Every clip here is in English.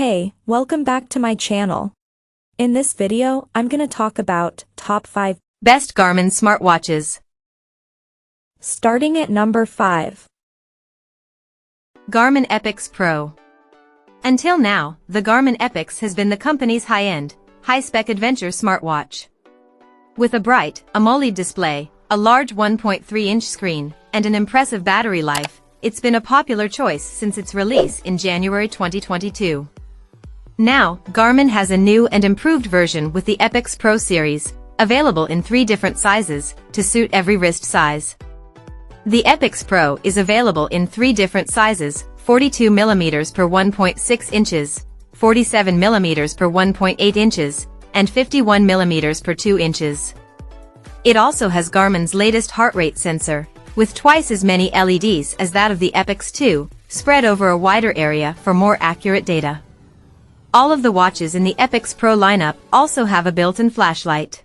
Hey, welcome back to my channel. In this video, I'm gonna talk about top 5 best Garmin smartwatches. Starting at number 5. Garmin Epics Pro. Until now, the Garmin Epix has been the company's high-end, high-spec adventure smartwatch. With a bright, AMOLED display, a large 1.3-inch screen, and an impressive battery life, it's been a popular choice since its release in January 2022. Now, Garmin has a new and improved version with the Epics Pro series, available in 3 different sizes, to suit every wrist size. The Epics Pro is available in 3 different sizes, 42mm per 1.6 inches, 47mm per 1.8 inches, and 51mm per 2 inches. It also has Garmin's latest heart rate sensor, with twice as many LEDs as that of the Epix 2, spread over a wider area for more accurate data. All of the watches in the Epix Pro lineup also have a built-in flashlight.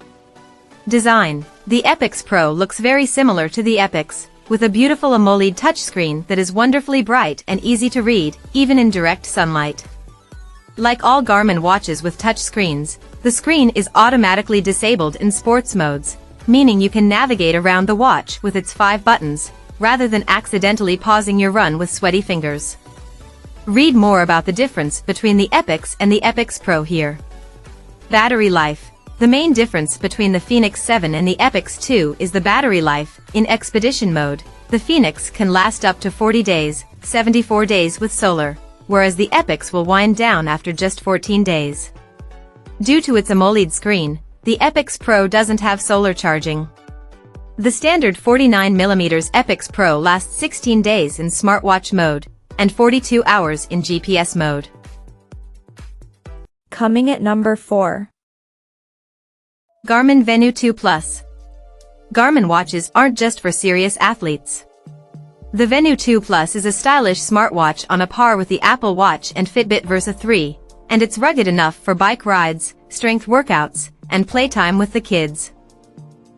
Design. The Epix Pro looks very similar to the Epix, with a beautiful AMOLED touchscreen that is wonderfully bright and easy to read, even in direct sunlight. Like all Garmin watches with touchscreens, the screen is automatically disabled in sports modes, meaning you can navigate around the watch with its 5 buttons, rather than accidentally pausing your run with sweaty fingers. Read more about the difference between the Epix and the Epix Pro here. Battery life. The main difference between the Fenix 7 and the Epix 2 is the battery life. In expedition mode, the Fenix can last up to 40 days, 74 days with solar, whereas the Epix will wind down after just 14 days. Due to its AMOLED screen, the Epix Pro doesn't have solar charging. The standard 49mm Epix Pro lasts 16 days in smartwatch mode, and 42 hours in GPS mode. Coming at number 4. Garmin Venu 2 Plus. Garmin watches aren't just for serious athletes. The Venu 2 Plus is a stylish smartwatch on a par with the Apple Watch and Fitbit Versa 3, and it's rugged enough for bike rides, strength workouts, and playtime with the kids.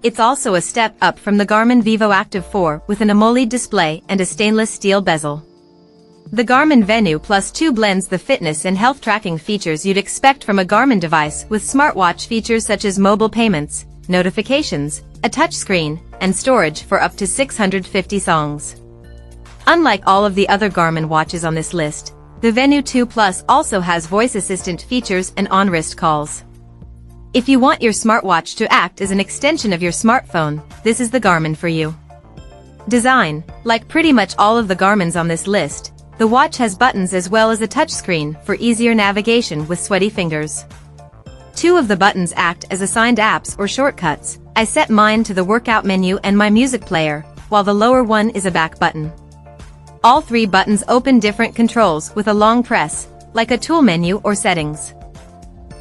It's also a step up from the Garmin Vivo Active 4 with an AMOLED display and a stainless steel bezel. The Garmin Venu Plus 2 blends the fitness and health tracking features you'd expect from a Garmin device with smartwatch features such as mobile payments, notifications, a touchscreen, and storage for up to 650 songs. Unlike all of the other Garmin watches on this list, the Venu 2 Plus also has voice assistant features and on-wrist calls. If you want your smartwatch to act as an extension of your smartphone, this is the Garmin for you. Design. Like pretty much all of the Garmins on this list, the watch has buttons as well as a touchscreen for easier navigation with sweaty fingers. 2 of the buttons act as assigned apps or shortcuts. I set mine to the workout menu and my music player, while the lower one is a back button. All 3 buttons open different controls with a long press, like a tool menu or settings.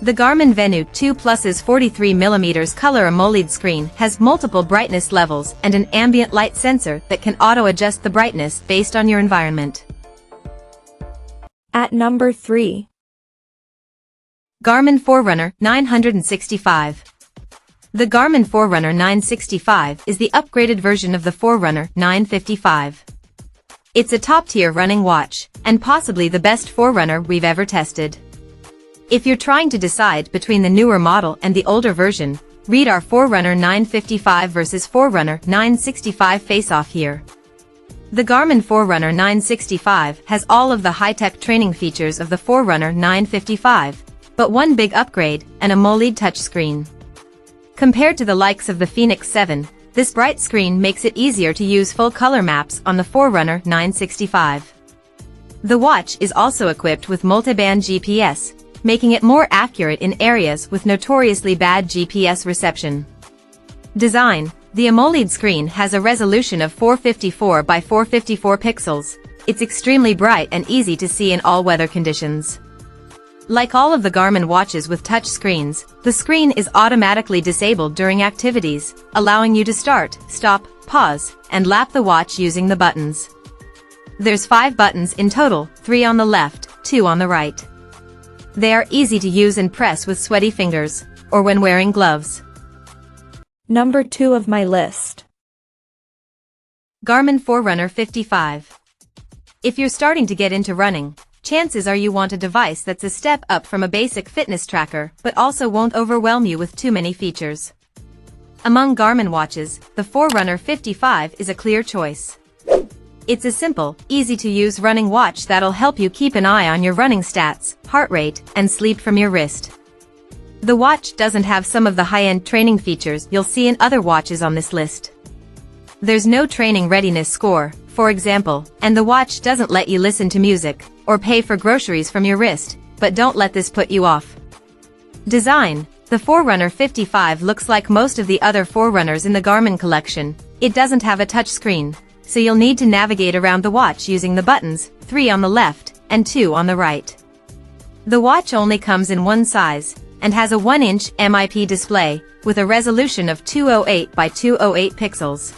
The Garmin Venu 2 Plus's 43mm color AMOLED screen has multiple brightness levels and an ambient light sensor that can auto-adjust the brightness based on your environment. At number 3. Garmin Forerunner 965. The Garmin Forerunner 965 is the upgraded version of the Forerunner 955. It's a top-tier running watch, and possibly the best Forerunner we've ever tested. If you're trying to decide between the newer model and the older version, read our Forerunner 955 versus Forerunner 965 face-off here. The Garmin Forerunner 965 has all of the high-tech training features of the Forerunner 955, but one big upgrade, an AMOLED touchscreen. Compared to the likes of the Fenix 7, this bright screen makes it easier to use full color maps on the Forerunner 965. The watch is also equipped with multiband GPS, making it more accurate in areas with notoriously bad GPS reception. Design. The AMOLED screen has a resolution of 454 by 454 pixels. It's extremely bright and easy to see in all weather conditions. Like all of the Garmin watches with touch screens, the screen is automatically disabled during activities, allowing you to start, stop, pause, and lap the watch using the buttons. There's 5 buttons in total, 3 on the left, 2 on the right. They are easy to use and press with sweaty fingers, or when wearing gloves. Number 2 of my list. Garmin Forerunner 55. If you're starting to get into running, chances are you want a device that's a step up from a basic fitness tracker but also won't overwhelm you with too many features. Among Garmin watches, the Forerunner 55 is a clear choice. It's a simple, easy-to-use running watch that'll help you keep an eye on your running stats, heart rate, and sleep from your wrist. The watch doesn't have some of the high-end training features you'll see in other watches on this list. There's no training readiness score, for example, and the watch doesn't let you listen to music or pay for groceries from your wrist, but don't let this put you off. Design: the Forerunner 55 looks like most of the other Forerunners in the Garmin collection. It doesn't have a touchscreen, so you'll need to navigate around the watch using the buttons, 3 on the left and 2 on the right. The watch only comes in one size, and has a 1-inch MIP display, with a resolution of 208 by 208 pixels.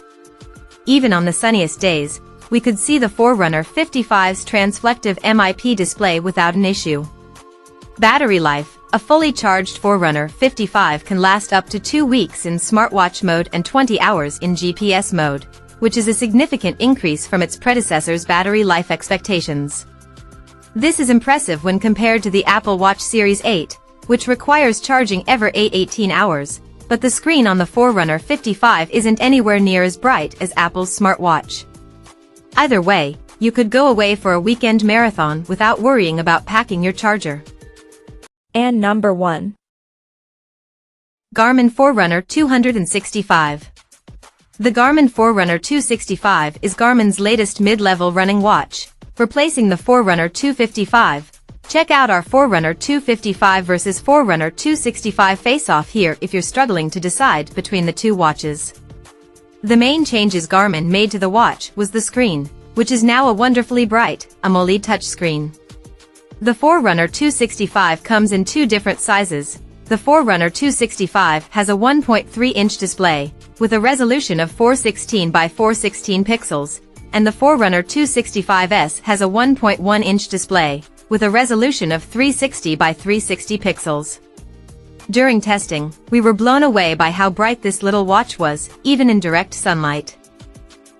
Even on the sunniest days, we could see the Forerunner 55's transflective MIP display without an issue. Battery life: a fully charged Forerunner 55 can last up to 2 weeks in smartwatch mode and 20 hours in GPS mode, which is a significant increase from its predecessor's battery life expectations. This is impressive when compared to the Apple Watch Series 8, which requires charging every 18 hours, but the screen on the Forerunner 55 isn't anywhere near as bright as Apple's smartwatch. Either way, you could go away for a weekend marathon without worrying about packing your charger. And number 1. Garmin Forerunner 265. The Garmin Forerunner 265 is Garmin's latest mid-level running watch, replacing the Forerunner 255. Check out our Forerunner 255 versus Forerunner 265 face-off here if you're struggling to decide between the two watches. The main changes Garmin made to the watch was the screen, which is now a wonderfully bright AMOLED touchscreen. The Forerunner 265 comes in 2 different sizes. The Forerunner 265 has a 1.3-inch display, with a resolution of 416 by 416 pixels, and the Forerunner 265S has a 1.1-inch display, with a resolution of 360 by 360 pixels. During testing, we were blown away by how bright this little watch was, even in direct sunlight.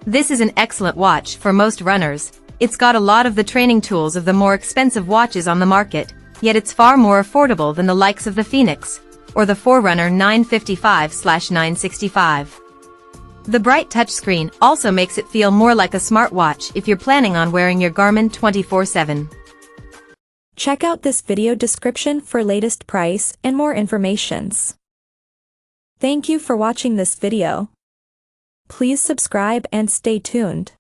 This is an excellent watch for most runners. It's got a lot of the training tools of the more expensive watches on the market, yet it's far more affordable than the likes of the Phoenix, or the Forerunner 955/965. The bright touchscreen also makes it feel more like a smartwatch if you're planning on wearing your Garmin 24/7. Check out this video description for latest price and more informations. Thank you for watching this video. Please subscribe and stay tuned.